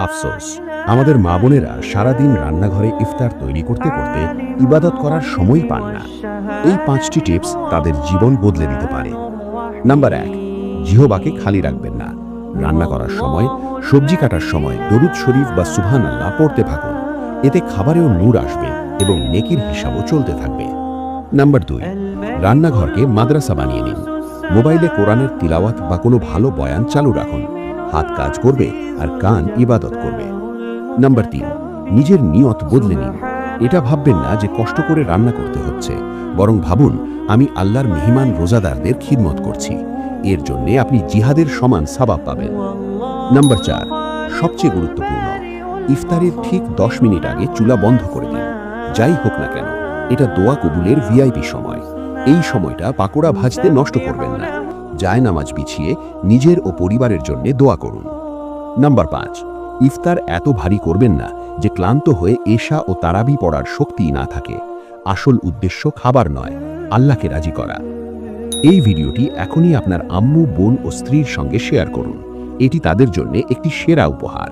আফসোস, আমাদের মা বোনেরা সারাদিন রান্নাঘরে ইফতার তৈরি করতে করতে ইবাদত করার সময় পান না। এই 5টি টিপস তাদের জীবন বদলে দিতে পারে। নাম্বার 1, জিহবাকে খালি রাখবেন না। রান্না করার সময়, সবজি কাটার সময় দরুদ শরীফ বা সুবহানাল্লাহ পড়তে থাকুন। এতে খাবারেও নূর আসবে এবং নেকির হিসাবও চলতে থাকবে। নাম্বার 2, রান্নাঘরকে মাদ্রাসা বানিয়ে নিন। মোবাইলে কোরআনের তিলাওয়াত বা কোনো ভালো বয়ান চালু রাখুন। হাত কাজ করবে আর কান ইবাদত করবে। নাম্বার 3, নিজের নিয়ত বদলে নিন। এটা ভাববেন না যে কষ্ট করে রান্না করতে হচ্ছে, বরং ভাবুন আমি আল্লাহর মেহমান রোজাদারদের খিদমত করছি। এর জন্যে আপনি জিহাদের সমান সওয়াব পাবেন। নাম্বার 4, সবচেয়ে গুরুত্বপূর্ণ, ইফতারের ঠিক 10 মিনিট আগে চুলা বন্ধ করে দিন। যাই হোক না কেন, এটা দোয়া কবুলের ভিআইপি সময়। এই সময়টা পাকোড়া ভাজতে নষ্ট করবেন না। জায়নামাজ বিছিয়ে নিজের ও পরিবারের জন্য দোয়া করুন। নাম্বার 5, ইফতার এত ভারী করবেন না যে ক্লান্ত হয়ে এশা ও তারাবি পড়ার শক্তিই না থাকে। আসল উদ্দেশ্য খাবার নয়, আল্লাহকে রাজি করা। এই ভিডিওটি এখনই আপনার আম্মু, বোন ও স্ত্রীর সঙ্গে শেয়ার করুন। এটি তাদের জন্য একটি সেরা উপহার।